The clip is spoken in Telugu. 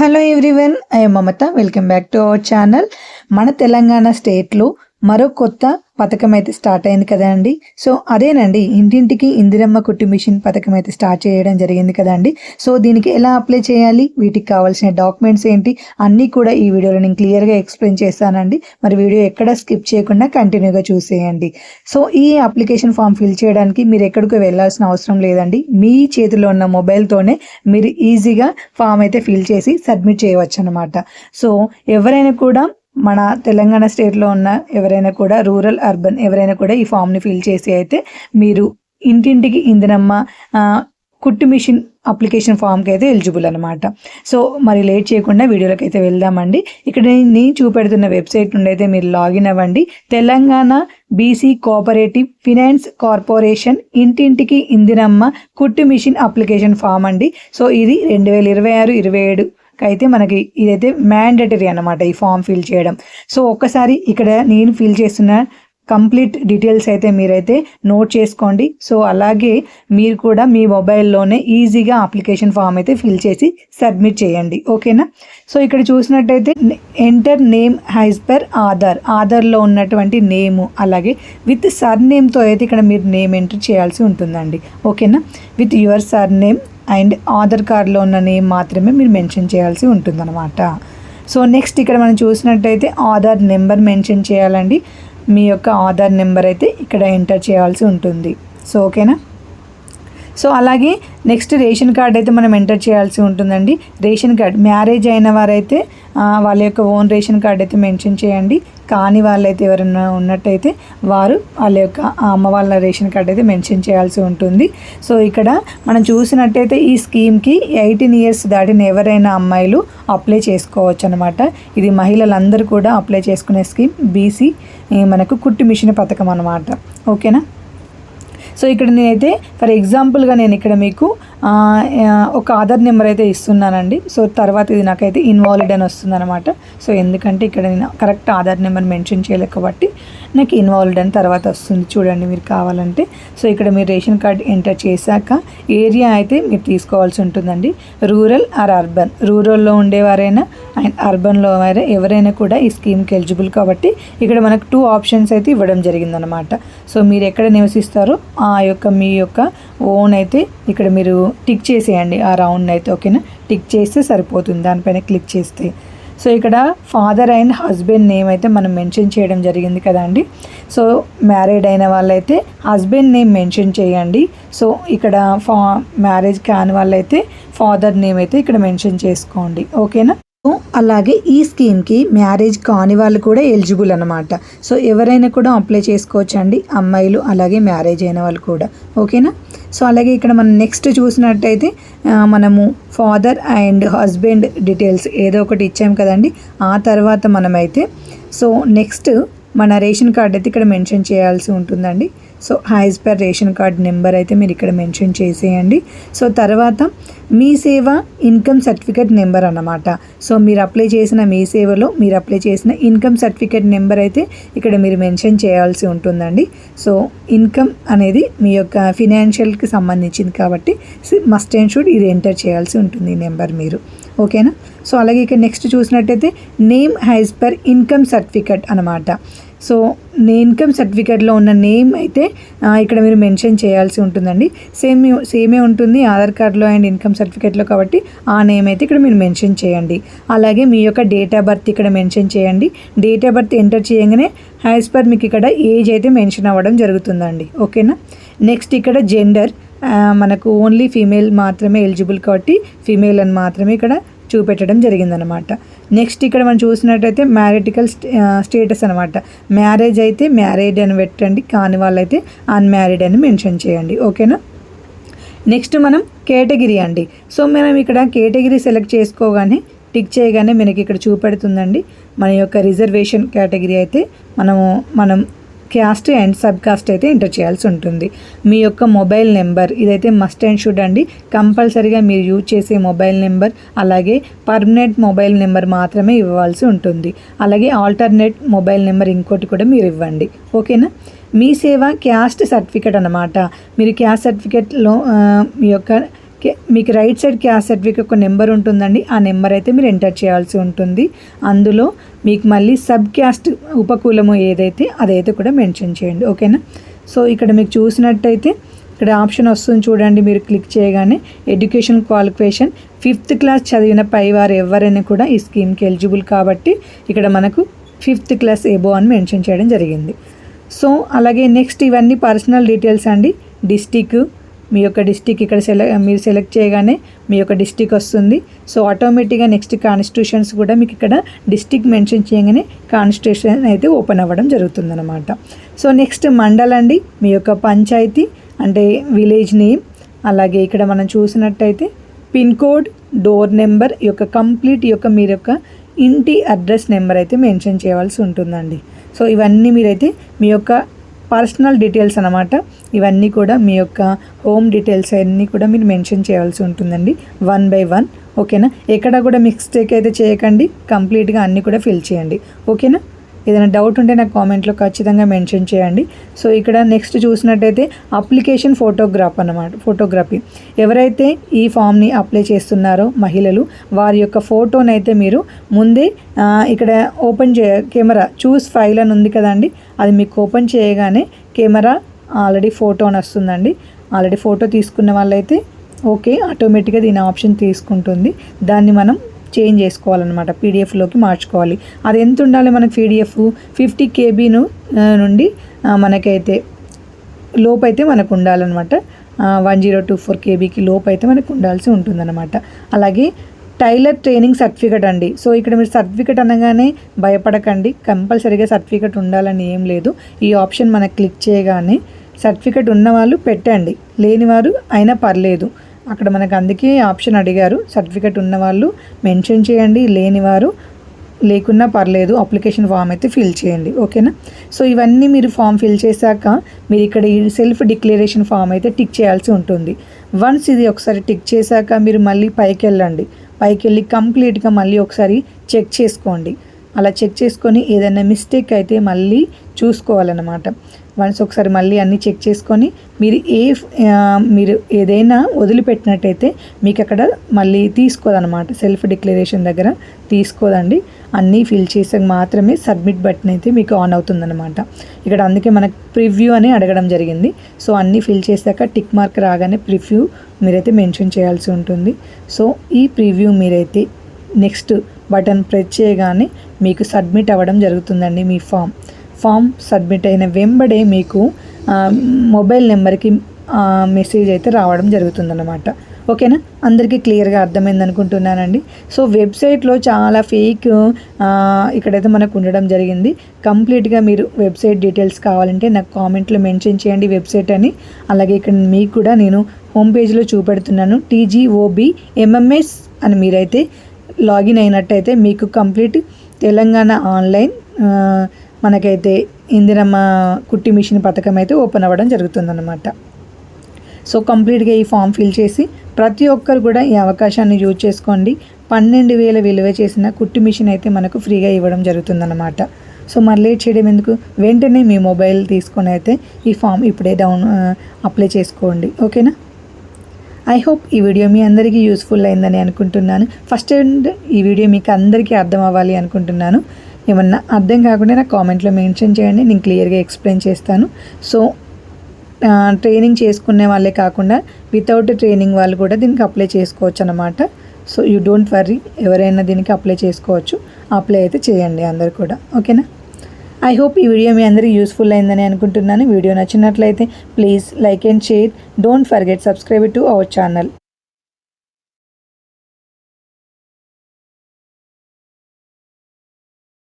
Hello everyone, I M Mamata. Welcome back to our channel. మన తెలంగాణ స్టేట్లో మరో కొత్త పథకం అయితే స్టార్ట్ అయింది కదండి. సో అదేనండి, ఇంటింటికి ఇందిరమ్మ కుట్టు మిషన్ పథకం అయితే స్టార్ట్ చేయడం జరిగింది కదండి. సో దీనికి ఎలా అప్లై చేయాలి, వీటికి కావాల్సిన డాక్యుమెంట్స్ ఏంటి, అన్నీ కూడా ఈ వీడియోలో నేను క్లియర్గా ఎక్స్ప్లెయిన్ చేస్తానండి. మరి వీడియో ఎక్కడ స్కిప్ చేయకుండా కంటిన్యూగా చూసేయండి. సో ఈ అప్లికేషన్ ఫామ్ ఫిల్ చేయడానికి మీరు ఎక్కడికి వెళ్ళాల్సిన అవసరం లేదండి. మీ చేతిలో ఉన్న మొబైల్తోనే మీరు ఈజీగా ఫామ్ అయితే ఫిల్ చేసి సబ్మిట్ చేయవచ్చు అనమాట. సో ఎవరైనా కూడా మన తెలంగాణ స్టేట్లో ఉన్న ఎవరైనా కూడా రూరల్ అర్బన్ ఎవరైనా కూడా ఈ ఫామ్ని ఫిల్ చేసి అయితే మీరు ఇంటింటికి ఇందిరమ్మ కుట్టు మిషన్ అప్లికేషన్ ఫామ్కి అయితే ఎలిజిబుల్ అనమాట. సో మరి లేట్ చేయకుండా వీడియోలోకి అయితే వెళ్దామండి. ఇక్కడ నేను చూపెడుతున్న వెబ్సైట్ నుండి అయితే మీరు లాగిన్ అవ్వండి. Telangana BC cooperative finance corporation ఇంటింటికి ఇందిరమ్మ కుట్టు మిషన్ అప్లికేషన్ ఫామ్ అండి. సో ఇది 2026-27 అయితే మనకి ఇదైతే మ్యాండేటరీ అన్నమాట ఈ ఫామ్ ఫిల్ చేయడం. సో ఒక్కసారి ఇక్కడ నేను ఫిల్ చేస్తున్న కంప్లీట్ డీటెయిల్స్ అయితే మీరైతే నోట్ చేసుకోండి. సో అలాగే మీరు కూడా మీ మొబైల్లోనే ఈజీగా అప్లికేషన్ ఫామ్ అయితే ఫిల్ చేసి సబ్మిట్ చేయండి, ఓకేనా. సో ఇక్కడ చూసినట్టయితే ఎంటర్ నేమ్ యాజ్ పర్ ఆధార్లో ఉన్నటువంటి నేము, అలాగే విత్ సర్ నేమ్తో అయితే ఇక్కడ మీరు నేమ్ ఎంటర్ చేయాల్సి ఉంటుందండి, ఓకేనా. With your sir name and Aadhaar కార్డులో ఉన్న నేమ్ మాత్రమే మీరు మెన్షన్ చేయాల్సి ఉంటుందన్నమాట. సో నెక్స్ట్ ఇక్కడ మనం చూసినట్టయితే ఆధార్ నెంబర్ మెన్షన్ చేయాలండి. మీ యొక్క ఆధార్ నెంబర్ అయితే ఇక్కడ ఎంటర్ చేయాల్సి ఉంటుంది. సో ఓకేనా. సో అలాగే నెక్స్ట్ రేషన్ కార్డ్ అయితే మనం ఎంటర్ చేయాల్సి ఉంటుందండి. రేషన్ కార్డ్ మ్యారేజ్ అయిన వారైతే వాళ్ళ యొక్క ఓన్ రేషన్ కార్డ్ అయితే మెన్షన్ చేయండి. కాని వాళ్ళైతే ఎవరైనా ఉన్నట్టయితే వారు వాళ్ళ యొక్క అమ్మ వాళ్ళ రేషన్ కార్డ్ అయితే మెన్షన్ చేయాల్సి ఉంటుంది. సో ఇక్కడ మనం చూసినట్టయితే ఈ స్కీమ్కి 18 years దాటిన ఎవరైనా అమ్మాయిలు అప్లై చేసుకోవచ్చు అనమాట. ఇది మహిళలందరూ కూడా అప్లై చేసుకునే స్కీమ్ బీసీ మనకు కుట్టు మిషన్ పథకం అనమాట, ఓకేనా. సో ఇక్కడ నేనైతే ఫర్ ఎగ్జాంపుల్గా నేను ఇక్కడ మీకు ఒక ఆధార్ నెంబర్ అయితే ఇస్తున్నానండి. సో తర్వాత ఇది నాకైతే ఇన్వాలిడ్ అని వస్తుంది అనమాట. సో ఎందుకంటే ఇక్కడ నేను కరెక్ట్ ఆధార్ నెంబర్ మెన్షన్ చేయలేక కాబట్టి నాకు ఇన్వాలిడ్ అని తర్వాత వస్తుంది, చూడండి మీరు కావాలంటే. సో ఇక్కడ మీరు రేషన్ కార్డ్ ఎంటర్ చేశాక ఏరియా అయితే మీరు తీసుకోవాల్సి ఉంటుందండి. రూరల్ ఆర్ అర్బన్, రూరల్లో ఉండేవారైనా అండ్ అర్బన్లో ఎవరైనా కూడా ఈ స్కీమ్కి ఎలిజిబుల్ కాబట్టి ఇక్కడ మనకు 2 options అయితే ఇవ్వడం జరిగిందనమాట. సో మీరు ఎక్కడ నివసిస్తారో మీ యొక్క ఓన్ అయితే ఇక్కడ మీరు టిక్ చేసేయండి ఆ రౌండ్ అయితే, ఓకేనా. టిక్ చేస్తే సరిపోతుంది, దానిపైన క్లిక్ చేస్తే. సో ఇక్కడ ఫాదర్ అండ్ హస్బెండ్ నేమ్ అయితే మనం మెన్షన్ చేయడం జరిగింది కదండి. సో మ్యారీడ్ అయిన వాళ్ళైతే హస్బెండ్ నేమ్ మెన్షన్ చేయండి. సో ఇక్కడ మ్యారేజ్ కాని వాళ్ళైతే ఫాదర్ నేమ్ అయితే ఇక్కడ మెన్షన్ చేసుకోండి, ఓకేనా. అలాగే ఈ స్కీమ్కి మ్యారేజ్ కాని వాళ్ళు కూడా ఎలిజిబుల్ అనమాట. సో ఎవరైనా కూడా అప్లై చేసుకోవచ్చు అండి, అమ్మాయిలు అలాగే మ్యారేజ్ అయిన వాళ్ళు కూడా, ఓకేనా. సో అలాగే ఇక్కడ మనం నెక్స్ట్ చూసినట్టయితే మనము ఫాదర్ అండ్ హస్బెండ్ డీటెయిల్స్ ఏదో ఒకటి ఇచ్చాం కదండి. ఆ తర్వాత మనమైతే సో నెక్స్ట్ మన రేషన్ కార్డ్ అయితే ఇక్కడ మెన్షన్ చేయాల్సి ఉంటుందండి. So as per ration card number అయితే మీరు ఇక్కడ మెన్షన్ చేసేయండి. సో తర్వాత మీ సేవ ఇన్కమ్ సర్టిఫికేట్ నెంబర్ అన్నమాట. సో మీరు అప్లై చేసిన మీ సేవలో మీరు అప్లై చేసిన ఇన్కమ్ సర్టిఫికేట్ నెంబర్ అయితే ఇక్కడ మీరు మెన్షన్ చేయాల్సి ఉంటుందండి. సో ఇన్కమ్ అనేది మీ యొక్క ఫినాన్షియల్కి సంబంధించింది కాబట్టి మస్ట్ అండ్ షుడ్ ఇది ఎంటర్ చేయాల్సి ఉంటుంది ఈ నెంబర్ మీరు, ఓకేనా. సో అలాగే ఇక్కడ నెక్స్ట్ చూసినట్టయితే name as per income certificate అనమాట. సో ఇన్కమ్ సర్టిఫికేట్లో ఉన్న నేమ్ అయితే ఇక్కడ మీరు మెన్షన్ చేయాల్సి ఉంటుందండి. సేమే ఉంటుంది ఆధార్ కార్డులో అండ్ ఇన్కమ్ సర్టిఫికేట్లో కాబట్టి ఆ నేమ్ అయితే ఇక్కడ మీరు మెన్షన్ చేయండి. అలాగే మీ యొక్క డేట్ ఆఫ్ బర్త్ ఇక్కడ మెన్షన్ చేయండి. డేట్ ఆఫ్ బర్త్ ఎంటర్ చేయగానే యాజ్ పర్ మీకు ఇక్కడ ఏజ్ అయితే మెన్షన్ అవ్వడం జరుగుతుందండి, ఓకేనా. నెక్స్ట్ ఇక్కడ జెండర్ మనకు ఓన్లీ ఫీమేల్ మాత్రమే ఎలిజిబుల్ కాబట్టి ఫీమేల్ అని మాత్రమే ఇక్కడ చూపెట్టడం జరిగిందనమాట. నెక్స్ట్ ఇక్కడ మనం చూసినట్టయితే మ్యారిటికల్ స్టేటస్ అనమాట. మ్యారేజ్ అయితే మ్యారీడ్ అని పెట్టండి, కాని వాళ్ళైతే అన్మ్యారీడ్ అని మెన్షన్ చేయండి, ఓకేనా. నెక్స్ట్ మనం కేటగిరీ అండి. సో మనం ఇక్కడ కేటగిరీ సెలెక్ట్ చేసుకోగానే టిక్ చేయగానే మనకి ఇక్కడ చూపెడుతుందండి మన యొక్క రిజర్వేషన్ కేటగిరీ అయితే మనం క్యాస్ట్ అండ్ సబ్ కాస్ట్ అయితే ఎంటర్ చేయాల్సి ఉంటుంది. మీ యొక్క మొబైల్ నెంబర్ ఇదైతే మస్ట్ అండ్ షుడ్ అండి, కంపల్సరీగా మీరు యూజ్ చేసే మొబైల్ నెంబర్ అలాగే పర్మనెంట్ మొబైల్ నెంబర్ మాత్రమే ఇవ్వాల్సి ఉంటుంది. అలాగే ఆల్టర్నేట్ మొబైల్ నెంబర్ ఇంకోటి కూడా మీరు ఇవ్వండి, ఓకేనా. మీ సేవ క్యాస్ట్ సర్టిఫికేట్ అన్నమాట. మీరు క్యాస్ట్ సర్టిఫికేట్లో మీ యొక్క మీకు రైట్ సైడ్ క్యాస్ట్ సర్టిఫికేట్ ఒక నెంబర్ ఉంటుందండి. ఆ నెంబర్ అయితే మీరు ఎంటర్ చేయాల్సి ఉంటుంది. అందులో మీకు మళ్ళీ సబ్ క్యాస్ట్ ఉపకులము ఏదైతే అదైతే కూడా మెన్షన్ చేయండి. ఓకేనా. సో ఇక్కడ మీకు చూసినట్టయితే ఇక్కడ ఆప్షన్ వస్తుంది చూడండి. మీరు క్లిక్ చేయగానే ఎడ్యుకేషన్ క్వాలిఫికేషన్ 5th క్లాస్ చదివిన పైవారు ఎవరైనా కూడా ఈ స్కీమ్కి ఎలిజిబుల్ కాబట్టి ఇక్కడ మనకు 5th క్లాస్ ఎబో అని మెన్షన్ చేయడం జరిగింది. సో అలాగే నెక్స్ట్ ఇవన్నీ పర్సనల్ డీటెయిల్స్ అండి. డిస్టిక్, మీ యొక్క డిస్టిక్ ఇక్కడ మీరు సెలెక్ట్ చేయగానే మీ యొక్క డిస్టిక్ వస్తుంది. సో ఆటోమేటిక్గా నెక్స్ట్ కాన్స్టిట్యూషన్స్ కూడా మీకు ఇక్కడ డిస్టిక్ మెన్షన్ చేయగానే కాన్స్టిట్యూషన్ అయితే ఓపెన్ అవ్వడం జరుగుతుందన్నమాట. సో నెక్స్ట్ మండల్ అండి, మీ యొక్క పంచాయతీ అంటే విలేజ్ నేమ్. అలాగే ఇక్కడ మనం చూసినట్టయితే పిన్ కోడ్, డోర్ నెంబర్, ఈ యొక్క కంప్లీట్ యొక్క మీరు యొక్క ఇంటి అడ్రస్ నెంబర్ అయితే మెన్షన్ చేయవలసి ఉంటుందండి. సో ఇవన్నీ మీరైతే మీ యొక్క పర్సనల్ డీటెయిల్స్ అన్నమాట. ఇవన్నీ కూడా మీ యొక్క హోమ్ డీటెయిల్స్ అన్నీ కూడా మీరు మెన్షన్ చేయవలసి ఉంటుందండి 1 by 1. ఓకేనా. ఎక్కడ కూడా మిస్టేక్ అయితే చేయకండి, కంప్లీట్గా అన్నీ కూడా ఫిల్ చేయండి. ఓకేనా. ఏదైనా డౌట్ ఉంటే నాకు కామెంట్లో ఖచ్చితంగా మెన్షన్ చేయండి. సో ఇక్కడ నెక్స్ట్ చూసినట్టయితే అప్లికేషన్ ఫోటోగ్రఫీ. ఎవరైతే ఈ ఫామ్ని అప్లై చేస్తున్నారో మహిళలు వారి యొక్క ఫోటోనైతే మీరు ముందే ఇక్కడ కెమెరా చూస్ ఫైల్ అని ఉంది కదండి, అది మీకు ఓపెన్ చేయగానే కెమెరా ఆల్రెడీ ఫోటో అని వస్తుందండి. ఆల్రెడీ ఫోటో తీసుకున్న వాళ్ళైతే ఓకే, ఆటోమేటిక్గా దీని ఆప్షన్ తీసుకుంటుంది. దాన్ని మనం చేంజ్ చేసుకోవాలన్నమాట, పీడిఎఫ్లోకి మార్చుకోవాలి. అది ఎంత ఉండాలి మనకి పీడిఎఫ్ 50 KB నుండి మనకైతే లోపు అయితే మనకు ఉండాలన్నమాట. 1024 KBకి లోపు అయితే మనకు ఉండాల్సి ఉంటుందన్నమాట. అలాగే టైలర్ ట్రైనింగ్ సర్టిఫికేట్ అండి. సో ఇక్కడ మీరు సర్టిఫికేట్ అనగానే భయపడకండి, కంపల్సరీగా సర్టిఫికేట్ ఉండాలని ఏం లేదు. ఈ ఆప్షన్ మనకు క్లిక్ చేయగానే సర్టిఫికేట్ ఉన్నవాళ్ళు పెట్టండి, లేనివారు అయినా పర్లేదు. అక్కడ మనకు అందుకే ఆప్షన్ అడిగారు. సర్టిఫికేట్ ఉన్నవాళ్ళు మెన్షన్ చేయండి, లేనివారు లేకున్నా పర్లేదు, అప్లికేషన్ ఫామ్ అయితే ఫిల్ చేయండి. ఓకేనా. సో ఇవన్నీ మీరు ఫామ్ ఫిల్ చేశాక మీరు ఇక్కడ ఈ సెల్ఫ్ డిక్లరేషన్ ఫామ్ అయితే టిక్ చేయాల్సి ఉంటుంది. వన్స్ ఇది ఒకసారి టిక్ చేశాక మీరు మళ్ళీ పైకి వెళ్ళి కంప్లీట్గా మళ్ళీ ఒకసారి చెక్ చేసుకోండి. అలా చెక్ చేసుకొని ఏదైనా మిస్టేక్ అయితే మళ్ళీ చూసుకోవాలన్నమాట. వన్స్ ఒకసారి మళ్ళీ అన్నీ చెక్ చేసుకొని మీరు ఏదైనా వదిలిపెట్టినట్టయితే మీకు అక్కడ మళ్ళీ తీసుకోదన్నమాట. సెల్ఫ్ డిక్లరేషన్ దగ్గర తీసుకోదండి. అన్నీ ఫిల్ చేసాక మాత్రమే సబ్మిట్ బటన్ అయితే మీకు ఆన్ అవుతుందన్నమాట. ఇక్కడ అందుకే మనకు ప్రివ్యూ అని అడగడం జరిగింది. సో అన్నీ ఫిల్ చేశాక టిక్ మార్క్ రాగానే ప్రివ్యూ మీరైతే మెన్షన్ చేయాల్సి ఉంటుంది. సో ఈ ప్రివ్యూ మీరైతే నెక్స్ట్ బటన్ ప్రెస్ చేయగానే మీకు సబ్మిట్ అవ్వడం జరుగుతుందండి. మీ ఫామ్ సబ్మిట్ అయిన వెంబడే మీకు మొబైల్ నెంబర్కి మెసేజ్ అయితే రావడం జరుగుతుందన్నమాట. ఓకేనా. అందరికీ క్లియర్గా అర్థమైంది అనుకుంటున్నానండి. సో వెబ్సైట్లో చాలా ఫేక్ ఇక్కడైతే మనకు ఉండడం జరిగింది. కంప్లీట్గా మీరు వెబ్సైట్ డీటెయిల్స్ కావాలంటే నాకు కామెంట్లో మెన్షన్ చేయండి వెబ్సైట్ అని. అలాగే ఇక్కడ మీకు కూడా నేను హోమ్ పేజ్లో చూపెడుతున్నాను. TGOBMMS అని మీరైతే లాగిన్ అయినట్టయితే మీకు కంప్లీట్ తెలంగాణ ఆన్లైన్ మనకైతే ఇందిరమ్మ కుట్టి మిషన్ పథకం అయితే ఓపెన్ అవ్వడం జరుగుతుందన్నమాట. సో కంప్లీట్గా ఈ ఫామ్ ఫిల్ చేసి ప్రతి ఒక్కరు కూడా ఈ అవకాశాన్ని యూజ్ చేసుకోండి. 12,000 విలువ చేసిన కుట్టి మిషన్ అయితే మనకు ఫ్రీగా ఇవ్వడం జరుగుతుందన్నమాట. సో మరి లేట్ చేయడం ఎందుకు, వెంటనే మీ మొబైల్ తీసుకొని అయితే ఈ ఫామ్ ఇప్పుడే అప్లై చేసుకోండి. ఓకేనా. ఐ హోప్ ఈ వీడియో మీ అందరికీ యూస్ఫుల్ అయిందని అనుకుంటున్నాను. ఫస్ట్ ఈ వీడియో మీకు అందరికీ అర్థం అవ్వాలి అనుకుంటున్నాను. ఏమన్నా అర్థం కాకుండా నాకు కామెంట్లో మెన్షన్ చేయండి, నేను క్లియర్గా ఎక్స్ప్లెయిన్ చేస్తాను. సో ట్రైనింగ్ చేసుకునే వాళ్ళే కాకుండా వితౌట్ ట్రైనింగ్ వాళ్ళు కూడా దీనికి అప్లై చేసుకోవచ్చు అన్నమాట. సో యూ డోంట్ వర్రీ, ఎవరైనా దీనికి అప్లై చేసుకోవచ్చు. అప్లై అయితే చేయండి అందరు కూడా. ఓకేనా. ఐ హోప్ ఈ వీడియో మీ అందరికీ యూస్ఫుల్ అయిందని అనుకుంటున్నాను. వీడియో నచ్చినట్లయితే please like and share. Don't forget subscribe to our channel.